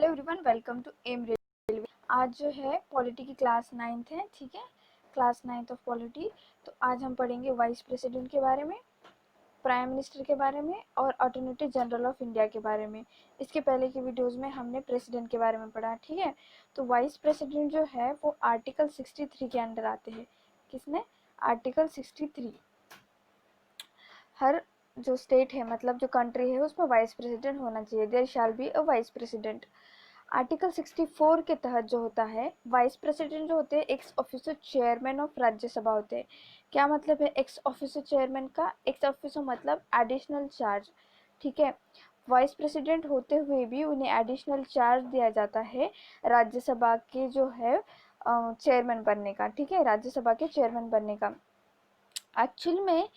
Hello everyone, welcome to M railway. आज जो है पॉलिटी की क्लास 9th है, ठीक है, क्लास 9th ऑफ पॉलिटी। तो आज हम पढ़ेंगे वाइस प्रेसिडेंट के बारे में, प्राइम मिनिस्टर के बारे में और अटॉर्नी जनरल ऑफ इंडिया के बारे में। इसके पहले की वीडियोस में हमने प्रेसिडेंट के बारे में पढ़ा, ठीक है। तो वाइस प्रेसिडेंट जो है वो आर्टिकल 63 के अंडर आते हैं। किसने? आर्टिकल 63। हर जो स्टेट है, मतलब जो कंट्री है, उसमें वाइस प्रेसिडेंट होना चाहिए। There shall be a vice president. Article 64 के तहत जो होता है, वाइस प्रेसिडेंट जो होते हैं x officio chairman of Rajya Sabha होते हैं। क्या मतलब है एक्स ऑफिसो चेयरमैन का? एक्स ऑफिसो मतलब एडिशनल चार्ज, ठीक है। वाइस प्रेसिडेंट होते हुए भी उन्हें एडिशनल चार्ज दिया जाता है राज्यसभा के जो है चेयरमैन बनने का, ठीक है, राज्यसभा के चेयरमैन बनने का। एक्चुअल में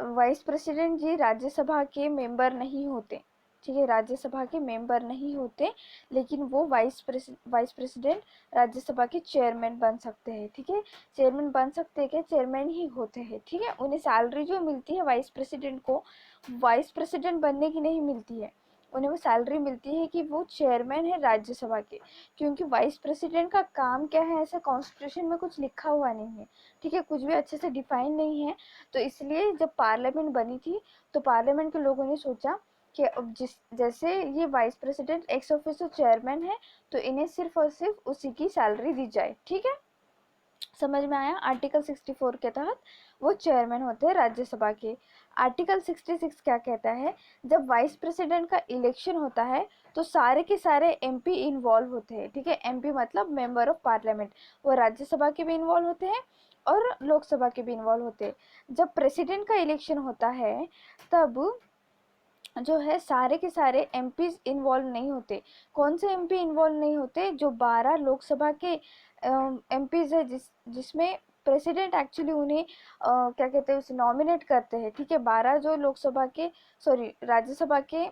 वाइस प्रेसिडेंट जी राज्यसभा के मेंबर नहीं होते, ठीक है, राज्यसभा के मेंबर नहीं होते, लेकिन वो वाइस प्रेसिडेंट राज्यसभा के चेयरमैन बन सकते हैं, ठीक है। चेयरमैन बन सकते हैं क्या? चेयरमैन ही होते हैं, ठीक है। उन्हें सैलरी जो मिलती है वाइस प्रेसिडेंट को, वाइस प्रेसिडेंट बनने की नहीं मिलती है। उन्हें वो सैलरी मिलती है कि वो चेयरमैन है राज्यसभा के, क्योंकि वाइस प्रेसिडेंट का काम क्या है ऐसा कॉन्स्टिट्यूशन में कुछ लिखा हुआ नहीं है, ठीक है, कुछ भी अच्छे से डिफाइन नहीं है। तो इसलिए जब पार्लियामेंट बनी थी तो पार्लियामेंट के लोगों ने सोचा कि अब जैसे ये vice president x officio chairman है, तो इन्हें सिर्फ और सिर्फ उसी की सैलरी दी जाए, ठीक है। समझ में आया? आर्टिकल 64 के तहत वो चेयरमैन होते हैं राज्यसभा के। आर्टिकल 66 क्या कहता है? जब वाइस प्रेसिडेंट का इलेक्शन होता है तो सारे के सारे एमपी इन्वॉल्व होते हैं, ठीक है। एमपी मतलब मेंबर ऑफ पार्लियामेंट, वो राज्यसभा के भी इन्वॉल्व होते हैं और लोकसभा के भी इन्वॉल्व होते हैं। जब प्रेसिडेंट का इलेक्शन होता है तब जो है सारे के सारे एमपी इन्वॉल्व नहीं होते। कौन से एमपी इन्वॉल्व नहीं होते? जो 12 लोकसभा के एमपीज है, जिसमें प्रेसिडेंट एक्चुअली उन्हें क्या कहते हैं, उसे नॉमिनेट करते हैं, ठीक है। 12 जो लोकसभा के, सॉरी, राज्यसभा के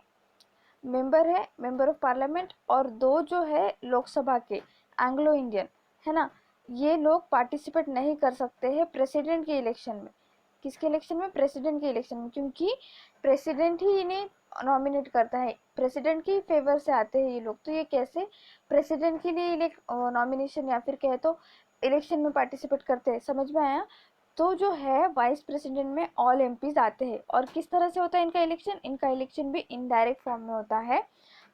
मेंबर है, मेंबर ऑफ पार्लियामेंट, और 2 जो है लोकसभा के एंग्लो इंडियन, है ना, ये लोग पार्टिसिपेट नहीं कर सकते हैं प्रेसिडेंट के इलेक्शन में। किसके इलेक्शन में? प्रेसिडेंट के इलेक्शन में, क्योंकि प्रेसिडेंट ही इन्हें नॉमिनेट करता है, प्रेसिडेंट के फेवर से आते हैं ये लोग। तो ये कैसे प्रेसिडेंट के लिए नॉमिनेशन या फिर कहे तो इलेक्शन में पार्टिसिपेट करते हैं? समझ में आया? तो जो है वाइस प्रेसिडेंट में ऑल एमपीज आते हैं। और किस तरह से होता है इनका इलेक्शन? इनका इलेक्शन भी इनडायरेक्ट फॉर्म में होता है,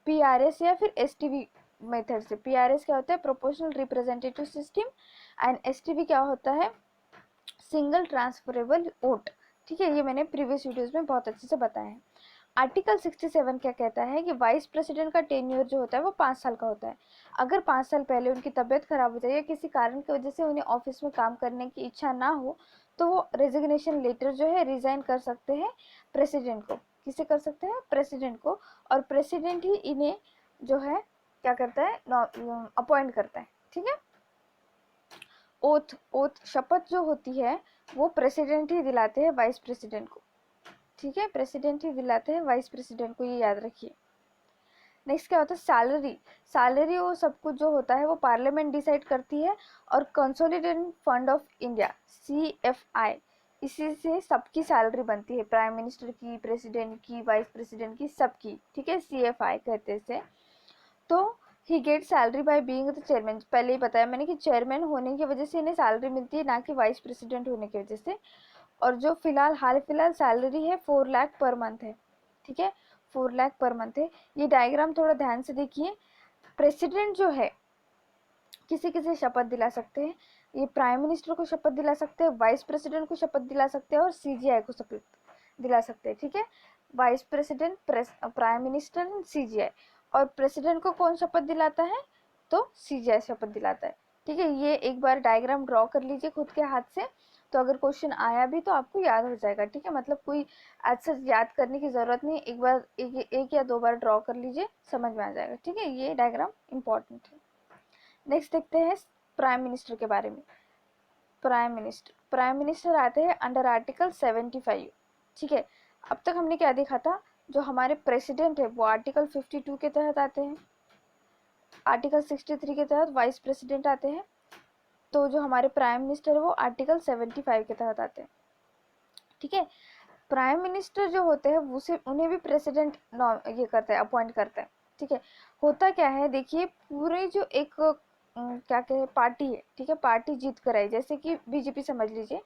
पीआरएस या फिर एसटीवी मेथड से। पीआरएस क्या होता है? Proportional representative system, and STV क्या होता है? सिंगल ट्रांसफरेबल वोट, ठीक है। ये मैंने प्रीवियस वीडियोस में बहुत अच्छे से बताया है। आर्टिकल 67 क्या कहता है कि वाइस प्रेसिडेंट का टेन्योर जो होता है वो 5 साल का होता है। अगर 5 साल पहले उनकी तबीयत खराब हो जाए या किसी कारण की वजह से उन्हें ऑफिस में काम करने की इच्छा ना हो, तो वो रेजिग्नेशन लेटर जो है रिजाइन कर सकते हैं प्रेसिडेंट को। किसे कर सकते हैं? प्रेसिडेंट को। और प्रेसिडेंट ही इन्हें जो है क्या करता है? अपॉइंट करता है, ठीक है। ओथ शपथ जो होती है वो प्रेसिडेंट ही दिलाते हैं वाइस प्रेसिडेंट को, ठीक है। प्रेसिडेंट ही दिलाते हैं वाइस प्रेसिडेंट को, ये याद रखिए। नेक्स्ट क्या होता है? सैलरी। सैलरी वो सब कुछ जो होता है वो पार्लियामेंट डिसाइड करती है। और consolidated fund of India, CFI, इसी से सबकी सैलरी बनती है, प्राइम मिनिस्टर की, प्रेसिडेंट की, वाइस प्रेसिडेंट की, सबकी, ठीक है। CFI कहते हैं। तो he get salary by being the chairman. पहले ही बताया मैंने कि चेयरमैन होने की वजह से इन्हें सैलरी मिलती है, ना कि वाइस प्रेसिडेंट होने की वजह से। और जो हाल फिलहाल सैलरी है 4 लाख पर मंथ है, ठीक है, 4 लाख पर मंथ है। ये डायग्राम थोड़ा ध्यान से देखिए। प्रेसिडेंट जो है किसी किसी शपथ दिला सकते हैं, ये प्राइम मिनिस्टर को शपथ दिला सकते हैं, वाइस प्रेसिडेंट को शपथ दिला सकते हैं और CGI को शपथ दिला सकते हैं, ठीक है। Vice president, prime minister, CGI। और प्रेसिडेंट को कौन शपथ दिलाता है? तो CGI शपथ दिलाता है, ठीक है। ये एक बार डायग्राम ड्रॉ कर लीजिए खुद के हाथ से, तो अगर क्वेश्चन आया भी तो आपको याद हो जाएगा, ठीक है। मतलब कोई ऐसा याद करने की ज़रूरत नहीं, एक बार एक या 2 बार ड्रॉ कर लीजिए, समझ में आ जाएगा, ठीक है। ये डायग्राम इंपॉर्टेंट है। नेक्स्ट देखते हैं प्राइम मिनिस्टर के बारे में। प्राइम मिनिस्टर आते हैं अंडर आर्टिकल 75, ठीक है। अब तक हमने क्या देखा था? जो हमारे प्रेसिडेंट है वो आर्टिकल 52 के तहत आते हैं, आर्टिकल 63 के तहत वाइस प्रेसिडेंट आते हैं, तो जो हमारे प्राइम मिनिस्टर है वो आर्टिकल 75 के तहत आते हैं, ठीक है। प्राइम मिनिस्टर जो होते हैं उसे उन्हें भी प्रेसिडेंट ये करता है, अपॉइंट करता है, ठीक है। होता क्या है, देखिए पूरे जो एक क्या कहे पार्टी है, ठीक है, पार्टी जीत कर आई, जैसे कि बीजेपी समझ लीजिए,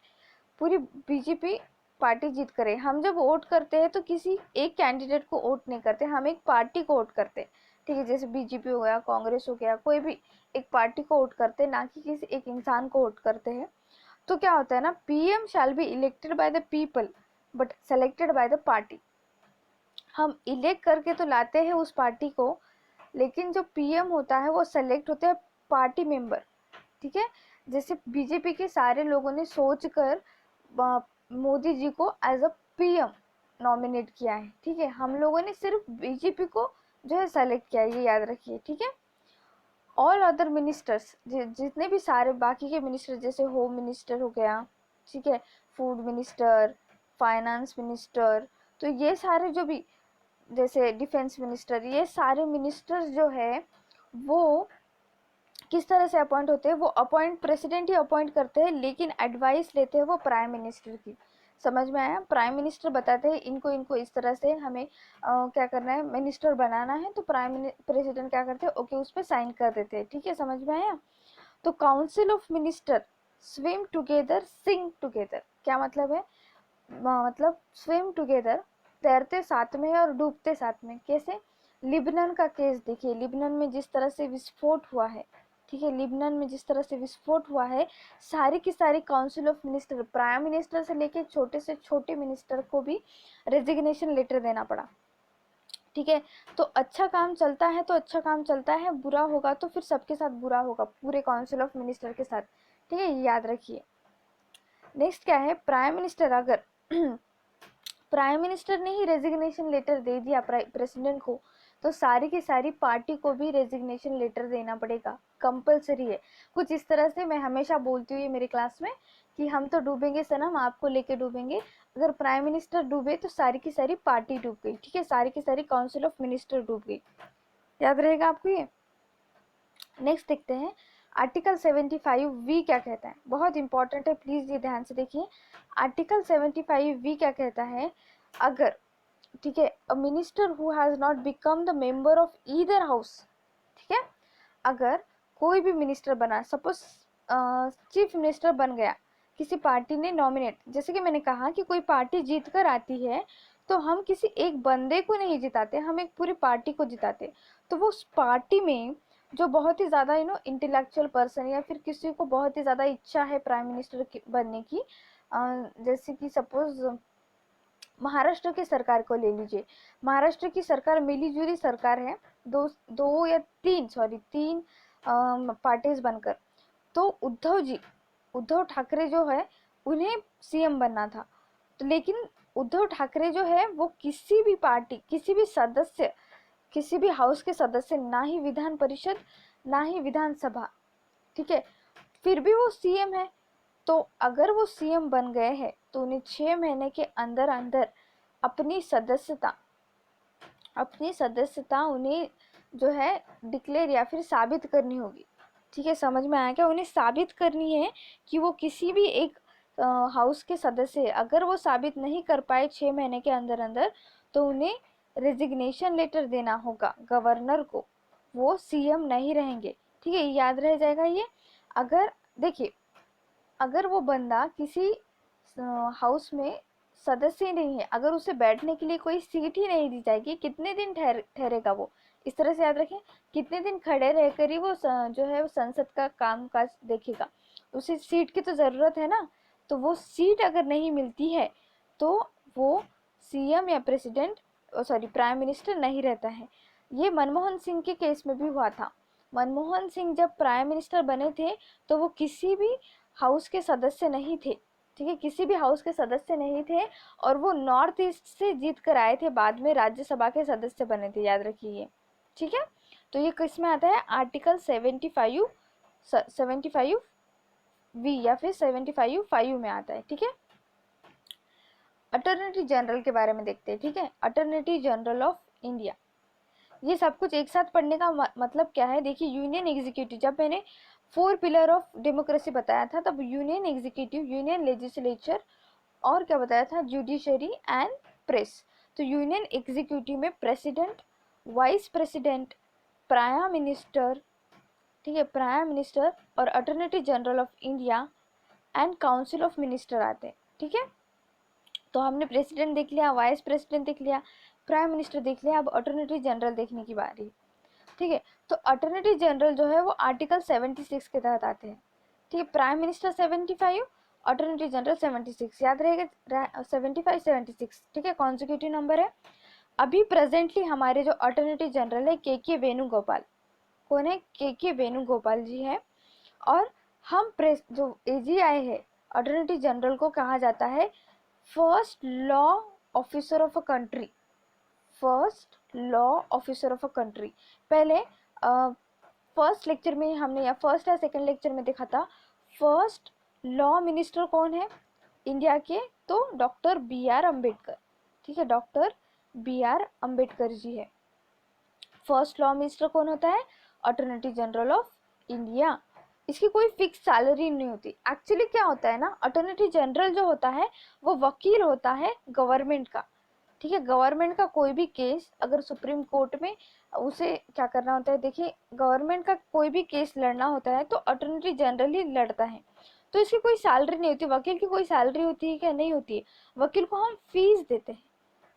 पूरी बीजेपी पार्टी जीत कर आई। हम जब वोट करते हैं तो किसी एक कैंडिडेट को वोट नहीं करते, हम एक पार्टी को वोट करते हैं, ठीक है, जैसे बीजेपी हो गया, कांग्रेस हो गया, कोई भी एक पार्टी को वोट करते हैं, ना कि किसी एक इंसान को वोट करते हैं। तो क्या होता है ना, PM shall be elected by the people but selected by the party. हम इलेक्ट करके तो लाते हैं उस पार्टी को, लेकिन जो पीएम होता है वो सेलेक्ट होते हैं पार्टी मेंबर, ठीक है। जैसे बीजेपी के सारे लोगों ने सोच कर मोदी जी को एज अ पीएम नॉमिनेट किया है, ठीक है। हम लोगों ने सिर्फ बीजेपी को जो है सेलेक्ट किया है, ये याद रखिए, ठीक है। ऑल अदर मिनिस्टर्स, जितने भी सारे बाकी के मिनिस्टर, जैसे होम मिनिस्टर हो गया, ठीक है, फूड मिनिस्टर, फाइनेंस मिनिस्टर, तो ये सारे जो भी, जैसे डिफेंस मिनिस्टर, ये सारे मिनिस्टर्स जो है वो किस तरह से अपॉइंट होते हैं, वो अपॉइंट प्रेसिडेंट ही अपॉइंट करते हैं, लेकिन एडवाइस लेते हैं वो प्राइम मिनिस्टर की। समझ में आया? प्राइम मिनिस्टर बताते हैं इनको इनको इस तरह से हमें क्या करना है, मिनिस्टर बनाना है, तो प्राइम प्रेसिडेंट क्या करते हैं, ओके उस पर साइन कर देते हैं, ठीक है, समझ में आया? तो council of minister swim together Singh together, क्या मतलब है, मतलब स्विम टुगेदर, तैरते साथ में और डूबते साथ में। कैसे? लिबनन का केस देखिए, लिबनन में जिस तरह से विस्फोट हुआ है, ठीक है, लिबनन में जिस तरह से विस्फोट हुआ है, सारी की सारी council of minister, prime minister से लेके छोटे से छोटे मिनिस्टर को भी रेजिग्नेशन लेटर देना पड़ा, ठीक है। तो अच्छा काम चलता है तो अच्छा काम चलता है, बुरा होगा तो फिर सबके साथ बुरा होगा, पूरे काउंसिल ऑफ मिनिस्टर के साथ, ठीक है, याद रखिए। नेक्स्ट क्या है, प्राइम मिनिस्टर अगर प्राइम मिनिस्टर ने ही रेजिग्नेशन लेटर दे दिया प्रेसिडेंट को, तो सारी की सारी पार्टी को भी रेजिग्नेशन लेटर देना पड़ेगा, कंपलसरी है। कुछ इस तरह से मैं हमेशा बोलती हूँ मेरी क्लास में कि हम तो डूबेंगे सनम, आपको लेके डूबेंगे, अगर प्राइम मिनिस्टर डूबे तो सारी की सारी पार्टी डूब गई, ठीक है, सारी की सारी काउंसिल ऑफ मिनिस्टर डूब गई, याद रहेगा आपको ये। नेक्स्ट देखते हैं, आर्टिकल 75V क्या कहता है, बहुत इंपॉर्टेंट है, प्लीज ये ध्यान से देखिए। आर्टिकल 75V क्या कहता है, अगर, ठीक है, a minister who has not become the member of either house, ठीक है, अगर कोई भी मिनिस्टर बना, सपोज चीफ मिनिस्टर बन गया, किसी पार्टी ने नॉमिनेट, जैसे कि मैंने कहा कि कोई पार्टी जीत कर आती है तो हम किसी एक बंदे को नहीं जिताते, हम एक पूरी पार्टी को जिताते। तो वो उस पार्टी में जो बहुत ही ज़्यादा इंटेलेक्चुअल पर्सन, या फिर किसी को बहुत ही ज़्यादा इच्छा है प्राइम मिनिस्टर बनने की, जैसे कि सपोज महाराष्ट्र की सरकार को ले लीजिए, महाराष्ट्र की सरकार मिलीजुली सरकार है, दो या तीन, सॉरी तीन पार्टीज बनकर, तो उद्धव ठाकरे जो है उन्हें सीएम बनना था, तो लेकिन उद्धव ठाकरे जो है वो किसी भी पार्टी, किसी भी सदस्य, किसी भी हाउस के सदस्य, ना ही विधान परिषद, ना ही विधानसभा, ठीक है, फिर भी वो सीएम है। तो अगर वो सीएम बन गए हैं तो उन्हें 6 महीने के अंदर अंदर अपनी सदस्यता उन्हें जो है डिक्लेयर या फिर साबित करनी होगी, ठीक है, समझ में आया क्या? उन्हें साबित करनी है कि वो किसी भी एक हाउस के सदस्य है। अगर वो साबित नहीं कर पाए 6 महीने के अंदर अंदर, तो उन्हें रेजिग्नेशन लेटर देना होगा गवर्नर को, वो सीएम नहीं रहेंगे, ठीक है, याद रह जाएगा ये। अगर देखिए, अगर वो बंदा किसी हाउस में सदस्य नहीं है, अगर उसे बैठने के लिए कोई सीट ही नहीं दी जाएगी, कितने दिन ठहरेगा वो, इस तरह से याद रखें, कितने दिन खड़े रहकर ही वो जो है वो संसद का काम काज देखेगा, उसे सीट की तो ज़रूरत है ना। तो वो सीट अगर नहीं मिलती है तो वो सीएम या प्रेसिडेंट, सॉरी प्राइम मिनिस्टर नहीं रहता है। ये मनमोहन सिंह के केस में भी हुआ था। मनमोहन सिंह जब प्राइम मिनिस्टर बने थे तो वो किसी भी हाउस के सदस्य नहीं थे, ठीक है, किसी भी हाउस के सदस्य नहीं थे, और वो नॉर्थ ईस्ट से जीत कर आए थे, बाद में राज्यसभा के सदस्य बने थे, याद रखिए, ठीक है। तो ये किस में आता है, आर्टिकल 75V या फिर 75 में आता है, ठीक है। अटॉर्नी जनरल के बारे में देखते हैं, ठीक है, अटॉर्नी जनरल ऑफ इंडिया, ये सब कुछ एक साथ पढ़ने का मतलब क्या है, देखिए, यूनियन एग्जीक्यूटिव, जब मैंने 4 पिलर ऑफ डेमोक्रेसी बताया था तब यूनियन एग्जीक्यूटिव, यूनियन लेजिस्लेचर, और क्या बताया था, जुडिशरी एंड प्रेस। तो यूनियन एग्जीक्यूटिव में president vice president, prime minister, ठीक है, प्राइम मिनिस्टर और attorney general of India and council of minister आते हैं, ठीक है। तो हमने प्रेसिडेंट देख लिया, वाइस प्रेसिडेंट देख लिया, प्राइम मिनिस्टर देख लिया, अब अटॉर्नी जनरल देखने की बारी, ठीक है। तो अटॉर्नी जनरल जो है वो आर्टिकल 76 के तहत आते हैं, ठीक है। प्राइम मिनिस्टर 75, अटॉर्नी जनरल 76, याद रहेगा 75 76, ठीक है, कॉन्जिक्यूटिव नंबर है। अभी प्रेजेंटली हमारे जो अटॉर्नी जनरल है के वेणुगोपाल, कौन है, के वेणुगोपाल जी है। और हम जो एजीआई है अटॉर्नी जनरल को कहा जाता है first law officer of a country, first law officer of a country. पहले फर्स्ट लेक्चर में हमने या फर्स्ट या सेकंड लेक्चर में देखा था फर्स्ट लॉ मिनिस्टर कौन है इंडिया के, तो डॉक्टर बी आर अम्बेडकर, ठीक है, doctor B are Ambedkar ji है। फर्स्ट लॉ मिनिस्टर कौन होता है, अटॉर्नी जनरल ऑफ इंडिया। इसकी कोई फिक्स सैलरी नहीं होती। एक्चुअली क्या होता है ना, अटॉर्नी जनरल जो होता है वो वकील होता है गवर्नमेंट का, ठीक है। गवर्नमेंट का कोई भी केस अगर सुप्रीम कोर्ट में उसे क्या करना होता है, देखिए गवर्नमेंट का कोई भी केस लड़ना होता है तो अटॉर्नी जनरल ही लड़ता है। तो इसकी कोई सैलरी नहीं होती। वकील की कोई सैलरी होती है क्या, नहीं होती है। वकील को हम फीस देते हैं,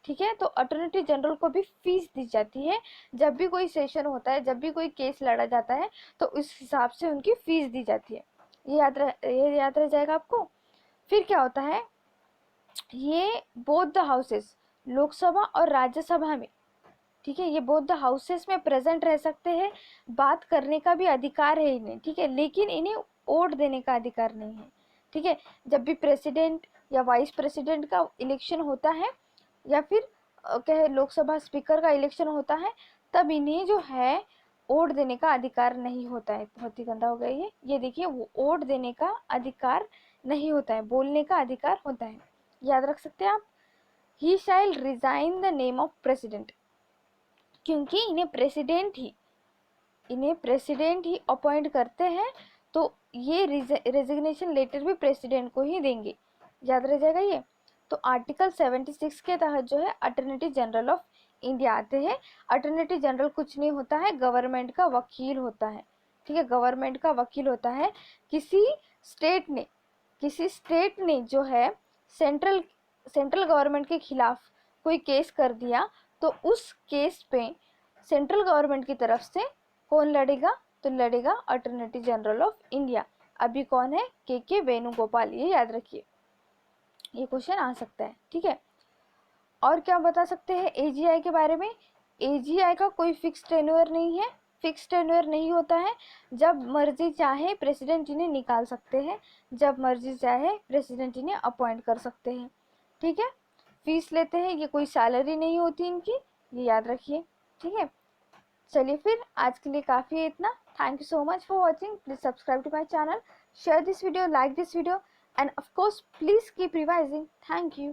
ठीक है। तो अटॉर्नी जनरल को भी फीस दी जाती है। जब भी कोई सेशन होता है, जब भी कोई केस लड़ा जाता है तो उस हिसाब से उनकी फीस दी जाती है। ये याद रह जाएगा आपको। फिर क्या होता है, ये बोथ द हाउसेस, लोकसभा और राज्यसभा में, ठीक है, ये बोथ द हाउसेस में प्रेजेंट रह सकते हैं। बात करने का भी अधिकार है इन्हें, ठीक है, लेकिन इन्हें वोट देने का अधिकार नहीं है, ठीक है। जब भी प्रेसिडेंट या वाइस प्रेसिडेंट का इलेक्शन होता है या फिर कहे लोकसभा स्पीकर का इलेक्शन होता है, तब इन्हें जो है वोट देने का अधिकार नहीं होता है। बहुत ही गंदा हो गया ये देखिए, वोट देने का अधिकार नहीं होता है, बोलने का अधिकार होता है। याद रख सकते हैं आप। He shall resign the name of president, क्योंकि इन्हें प्रेसिडेंट ही अपॉइंट करते हैं, तो ये रेजिग्नेशन लेटर भी प्रेसिडेंट को ही देंगे। याद रह जाएगा ये। तो आर्टिकल 76 के तहत जो है अटॉर्नी जनरल ऑफ इंडिया आते हैं। अटॉर्नी जनरल कुछ नहीं होता है, गवर्नमेंट का वकील होता है, ठीक है, गवर्नमेंट का वकील होता है। किसी स्टेट ने जो है सेंट्रल गवर्नमेंट के खिलाफ कोई केस कर दिया, तो उस केस पे सेंट्रल गवर्नमेंट की तरफ से कौन लड़ेगा, तो लड़ेगा अटॉर्नी जनरल ऑफ इंडिया। अभी कौन है, के वेणुगोपाल, ये याद रखिए, ये क्वेश्चन आ सकता है, ठीक है। और क्या बता सकते हैं एजीआई के बारे में। एजीआई का कोई फिक्स टेन्योर नहीं है, फिक्स टेन्योर नहीं होता है। जब मर्जी चाहे प्रेसिडेंट इन्हें निकाल सकते हैं, जब मर्जी चाहे प्रेसिडेंट इन्हें अपॉइंट कर सकते हैं, ठीक है। फीस लेते हैं, ये कोई सैलरी नहीं होती इनकी, ये याद रखिए, ठीक है। चलिए फिर आज के लिए काफ़ी है इतना। Thank you so much for watching. Please subscribe to my channel, share this video, like this video, and of course please keep revising. Thank you.